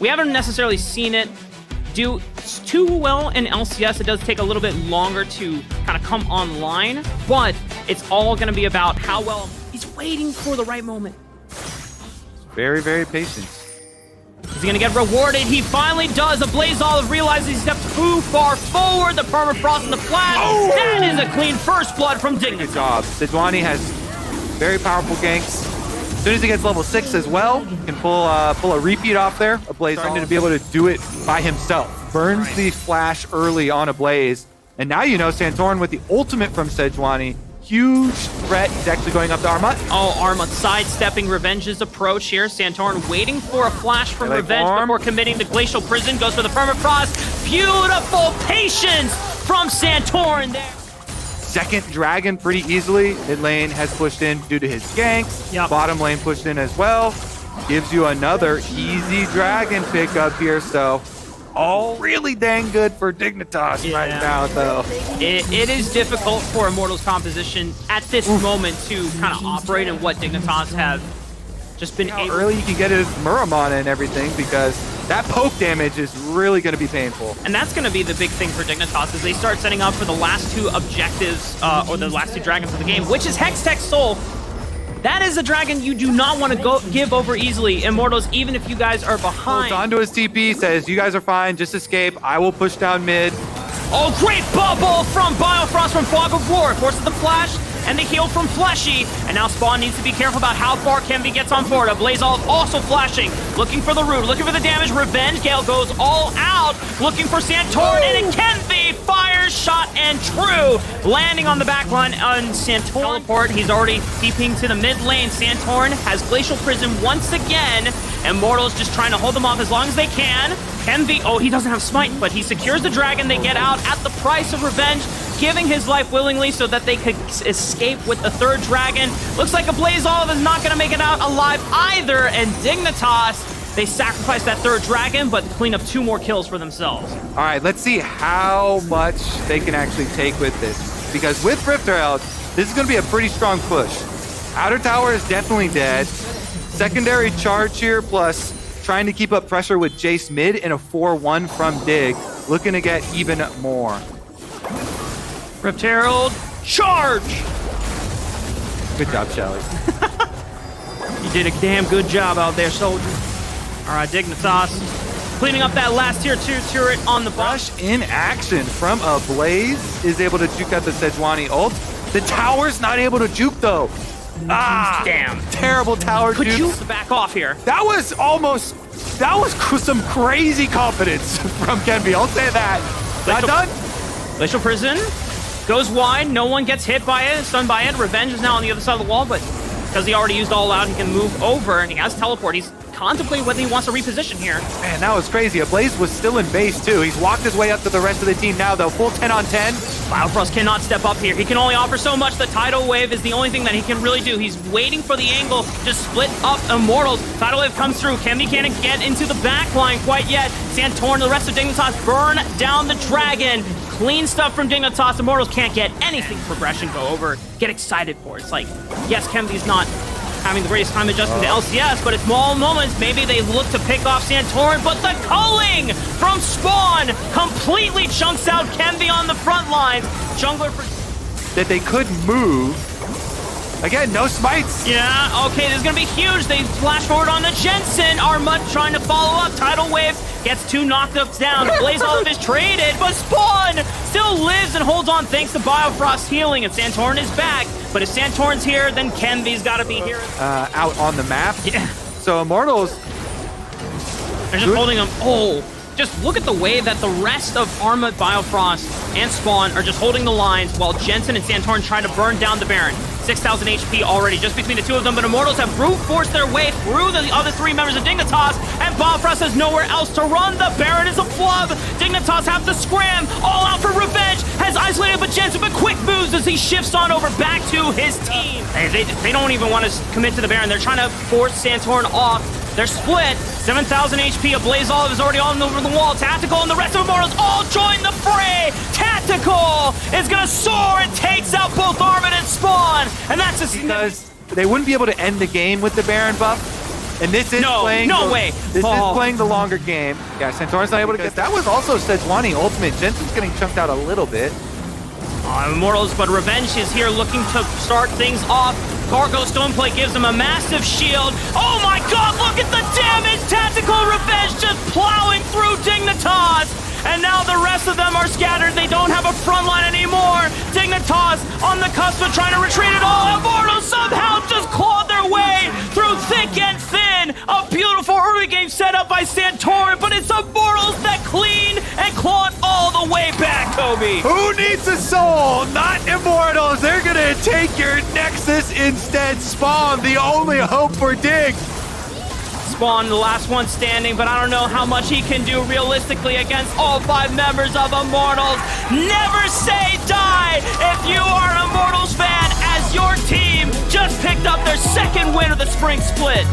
We haven't necessarily seen it do too well in LCS. It does take a little bit longer to kind of come online, but it's all going to be about how well he's waiting for the right moment. Very, very patient. Is he going to get rewarded? He finally does. A Blaze Olive realizes he stepped too far forward. The permafrost and the flash. Oh! That is a clean first blood from Dignitas. Good job. Sejuani has very powerful ganks. As soon as he gets level 6 as well, can pull a repeat off there. A Blaze Olive to be able to do it by himself. Burns the flash early on a Blaze. And now you know Santorin with the ultimate from Sejuani. Huge threat. He's actually going up to Armut. Oh, Armut sidestepping Revenge's approach here. Santorin waiting for a flash from Revenge before committing the Glacial Prison. Goes for the permafrost. Beautiful patience from Santorin there. Second dragon pretty easily. Mid lane has pushed in due to his ganks. Yep. Bottom lane pushed in as well. Gives you another easy dragon pickup here. So all really dang good for Dignitas right now, though. It is difficult for Immortals composition at this moment to kind of operate in what Dignitas have just been able. Early you can get his Muramana and everything, because that poke damage is really going to be painful. And that's going to be the big thing for Dignitas as they start setting up for the last two objectives, or the last two dragons of the game, which is Hextech Soul. That is a dragon you do not want to give over easily, Immortals, even if you guys are behind. Holds onto his TP, says, you guys are fine, just escape. I will push down mid. Oh, great bubble from Biofrost from Fog of War. Forces the flash and the heal from Fleshy. And now Spawn needs to be careful about how far Kenvi gets on board. A Blaze Olive also flashing, looking for the root, looking for the damage. Revenge Gale goes all out, looking for Santorin, and Kenvi fires shot and true, landing on the backline on Santorin. Teleport, he's already TPing to the mid lane. Santorin has Glacial Prison once again. Immortals just trying to hold them off as long as they can. Kenvi, oh, he doesn't have Smite, but he secures the dragon. They get out at the price of Revenge, giving his life willingly so that they could escape with the third dragon. Looks like a Blaze Olive is not going to make it out alive either, and Dignitas, they sacrifice that third dragon, but clean up 2 more kills for themselves. All right, let's see how much they can actually take with this, because with Rift Herald, this is going to be a pretty strong push. Outer tower is definitely dead. Secondary charge here, plus trying to keep up pressure with Jace mid and a 4-1 from Dig, looking to get even more. Rift Herald, charge! Good job, Shelly. You did a damn good job out there, soldier. All right, Dignitas cleaning up that last tier 2 turret on the Rush in action from a Blaze is able to juke out the Sejuani ult. The tower's not able to juke though. Damn. Terrible tower Could juke. you back off here? That was some crazy confidence from Kenvi. I'll say that. Not done. Glacial Prison goes wide. No one gets hit by it, stunned by it. Revenge is now on the other side of the wall, but because he already used all out, he can move over, and he has teleport. He's contemplating whether he wants to reposition here. Man, that was crazy. A Blaze was still in base too. He's walked his way up to the rest of the team now though. Full 10 on 10. Biofrost cannot step up here. He can only offer so much. The Tidal Wave is the only thing that he can really do. He's waiting for the angle to split up Immortals. Tidal Wave comes through. Kenvi can't get into the back line quite yet. Santorin, the rest of Dignitas burn down the dragon. Clean stuff from Dignitas. Immortals can't get anything. Progression go over. Get excited for it. It's like, yes, Kenvi's not having the greatest time adjusting to LCS, but at small moments, maybe they look to pick off Santorin, but the culling from Spawn completely chunks out Kenvi on the front lines. Jungler that they could move. Again, no smites. Yeah, okay, this is gonna be huge. They flash forward on the Jensen. Armut trying to follow up. Tidal Wave gets 2 knockups down. Blaze Olive is traded, but Spawn still lives and holds on thanks to Biofrost healing, and Santorin is back. But if Santorin's here, then Kenvi's gotta be here. Out on the map. Yeah. So Immortals, they're just holding them. Oh, just look at the way that the rest of Armut, Biofrost, and Spawn are just holding the lines while Jensen and Santorin try to burn down the Baron. 6,000 HP already just between the two of them, but Immortals have brute forced their way through the other 3 members of Dignitas, and Biofrost has nowhere else to run. The Baron is a flub. Dignitas have to scram. All out for Revenge. Has isolated but Jensen, but quick moves as he shifts on over back to his team. They don't even want to commit to the Baron. They're trying to force Santorin off. They're split. 7,000 HP. A Blaze Olive is already on over the wall. Tactical and the rest of Immortals all join the fray. Tactical is going to soar and takes out both Armut and Spawn. And that's just because they wouldn't be able to end the game with the Baron buff And this is playing the longer game. Yeah, Santorin's not able to get that. Was also Sejuani ultimate. Jensen's getting chunked out a little bit. Immortals, but Revenge is here looking to start things off. Cargo Stoneplate gives him a massive shield. Oh my god, look at the damage! Tactical Revenge just plowing through Dignitas! And now the rest of them are scattered. They don't have a front line anymore. Dignitas on the cusp of trying to retreat it all. Immortals somehow just clawed their way through thick and thin. A beautiful early game setup by Santorin, but it's Immortals that clean and clawed all the way back, Kobe. Who needs a soul? Not Immortals. They're gonna take your Nexus instead. Spawn, the only hope for Dig. Spawn, the last one standing, but I don't know how much he can do realistically against all 5 members of Immortals. Never say die if you are an Immortals fan, as your team just picked up their 2nd win of the spring split.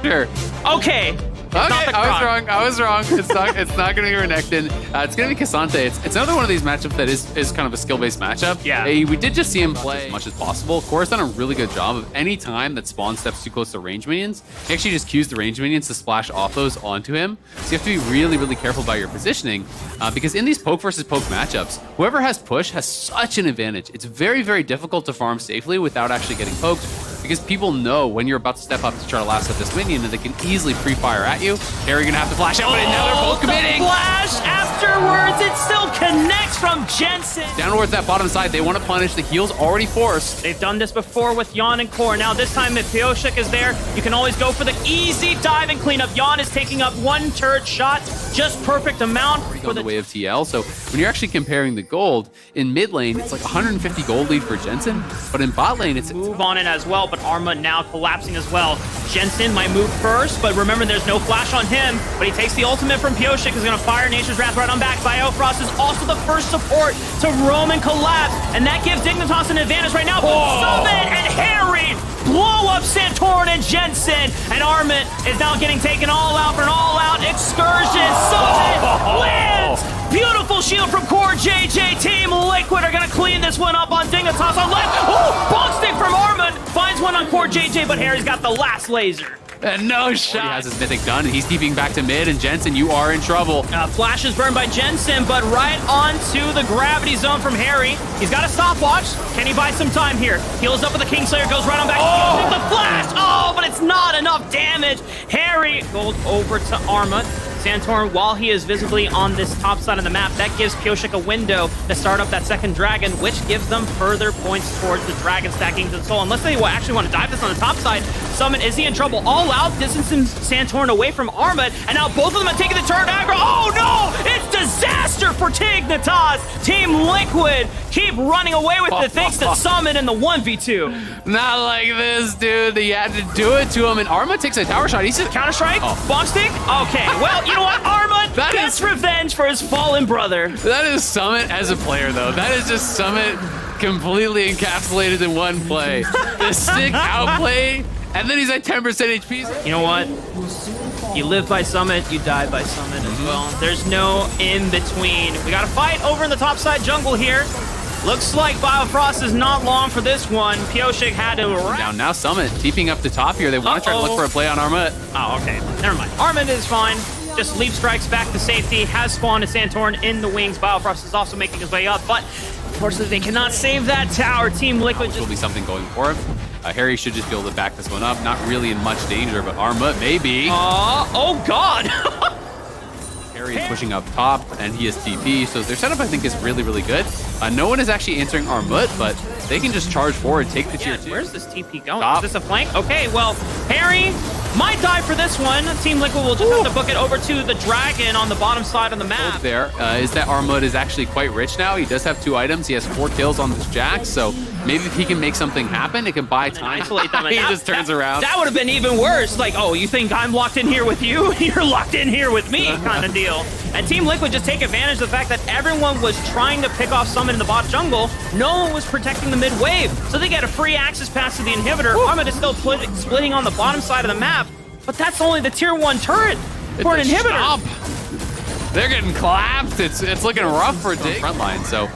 Sure. Okay. I was wrong. It's not going to be Renekton. It's going to be Cassante. It's another one of these matchups that is kind of a skill-based matchup. Yeah. We did just see him play as much as possible. Core's done a really good job of any time that Spawn steps too close to range minions, he actually just cues the range minions to splash off those onto him. So you have to be really, really careful about your positioning because in these poke versus poke matchups, whoever has push has such an advantage. It's very, very difficult to farm safely without actually getting poked, because people know when you're about to step up to try to last out this minion and they can easily pre-fire at you. Harry gonna have to flash out, but now they're both committing. The flash afterwards, it still connects from Jensen. Down towards that bottom side, they want to punish. The heal's already forced. They've done this before with Yon and Core. Now this time if Pioshik is there, you can always go for the easy dive and cleanup. Yon is taking up 1 turret shot, just perfect amount. For the way of TL. So when you're actually comparing the gold, in mid lane, it's like 150 gold lead for Jensen, but in bot lane, it's move on it as well, but Arma now collapsing as well. Jensen might move first, but remember there's no flash on him, but he takes the ultimate from Pioshik, who's gonna fire Nature's Wrath right on back. Biofrost is also the first support to roam and collapse, and that gives Dignitas an advantage right now. Summit and Harry blow up Santorin and Jensen, and Armit is now getting taken all out for an all-out excursion. Summit wins! Beautiful shield from Core JJ. Team Liquid are gonna clean this one up on Dignitas on left. Oh, bonk stick from Armit finds one on Core JJ, but Harry's got the last laser. And no shot. He has his mythic done, and he's keeping back to mid, and Jensen, you are in trouble. Flash is burned by Jensen, but right onto the gravity zone from Harry. He's got a stopwatch. Can he buy some time here? Heals up with the Kingslayer, goes right on back. Oh! The flash! Oh, but it's not enough damage. Harry goes over to Arma. Santorin, while he is visibly on this top side of the map, that gives Pioshik a window to start up that 2nd dragon, which gives them further points towards the dragon stacking to the soul. Unless they actually want to dive this on the top side, Summon, is he in trouble? All out, distancing Santorin away from Armut, and now both of them are taking the turn aggro. Oh no! It's disaster for Dignitas! Team Liquid keep running away with it thanks to Summon in the 1v2. Not like this, dude. They had to do it to him, and Armut takes a tower shot. He's just Counter-Strike? Bomb stick? Okay, well, you know what? Armut gets revenge for his fallen brother. That is Summit as a player, though. That is just Summit completely encapsulated in one play. The sick outplay, and then he's at 10% HP. You know what? You live by Summit, you die by Summit as well. There's no in-between. We got a fight over in the top side jungle here. Looks like Biofrost is not long for this one. Pioshik had to down now. Summit keeping up the top here. They want to try to look for a play on Armut. Oh, okay. Never mind. Armut is fine. Just leap strikes back to safety. Has spawned a Santorin in the wings. Biofrost is also making his way up, but unfortunately they cannot save that tower. Team Liquid will be something going for him. Harry should just be able to back this one up. Not really in much danger, but Armut maybe. Oh God. Harry is pushing up top, and he is TP, so their setup, I think, is really, really good. No one is actually answering Armut, but they can just charge forward, take the tier 2. Where's this TP going? Is this a flank? Okay, well, Harry might die for this one. Team Liquid will just have to book it over to the dragon on the bottom side of the map. There is that Armut is actually quite rich now. He does have 2 items. He has 4 kills on this Jack, so maybe if he can make something happen, it can buy time. Isolate them. He just turns around. That would have been even worse. Like, oh, you think I'm locked in here with you? You're locked in here with me kind of deal. And Team Liquid just take advantage of the fact that everyone was trying to pick off Summit in the bot jungle. No one was protecting the mid wave. So they get a free access pass to the inhibitor. Armut is still splitting on the bottom side of the map, but that's only the tier 1 turret for an inhibitor. They're getting collapsed. It's looking rough for Dig. Front line, so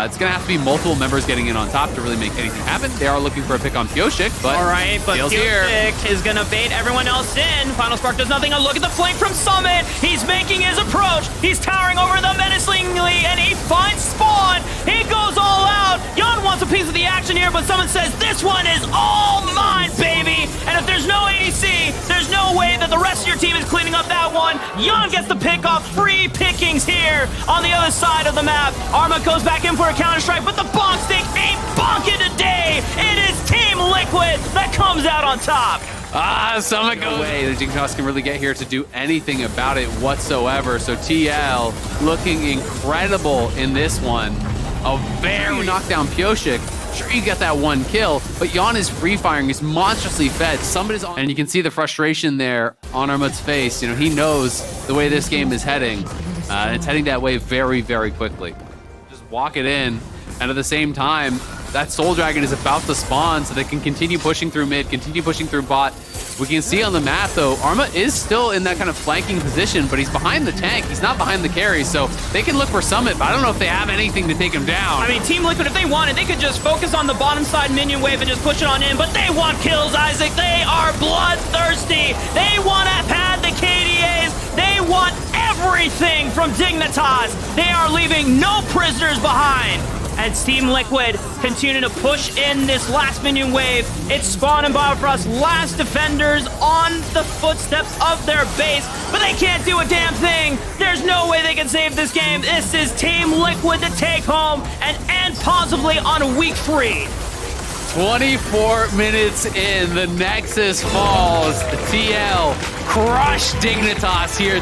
It's going to have to be multiple members getting in on top to really make anything happen. They are looking for a pick on Pioshik, but all right, but Teal's here. Pioshik is going to bait everyone else in. Final Spark does nothing. A look at the flank from Summit. He's making his approach. He's towering over them menacingly, and he finds Spawn. He goes all out. Jan wants a piece of the action here, but someone says, this one is all mine, baby. And if there's no ADC, there's no way that the rest of your team is cleaning up that one. Jan gets the pick off. Free pickings here on the other side of the map. Arma goes back in for a counter-strike, but the bonk stick ain't bonking today. It is Team Liquid that comes out on top. Summit goes away. The Jinx can really get here to do anything about it whatsoever. So TL looking incredible in this one. A very knockdown Pioshik. Sure, you get that one kill, but Jan is free firing. He's monstrously fed. Somebody's on, and you can see the frustration there on Armut's face. You know, he knows the way this game is heading. And it's heading that way very, very quickly. Just walk it in, and at the same time, that Soul Dragon is about to spawn, so they can continue pushing through mid, continue pushing through bot. We can see on the map, though, Arma is still in that kind of flanking position, but he's behind the tank. He's not behind the carry, so they can look for Summit, but I don't know if they have anything to take him down. I mean, Team Liquid, if they wanted, they could just focus on the bottom side minion wave and just push it on in, but they want kills, Isaac. They are bloodthirsty. They want to pad the KDAs. They want everything from Dignitas. They are leaving no prisoners behind. As Team Liquid continue to push in this last minion wave, it's Spawn and Biofrost, last defenders on the footsteps of their base, but they can't do a damn thing. There's no way they can save this game. This is Team Liquid to take home and end possibly on week 3. 24 minutes in, the Nexus falls. TL crushed Dignitas here.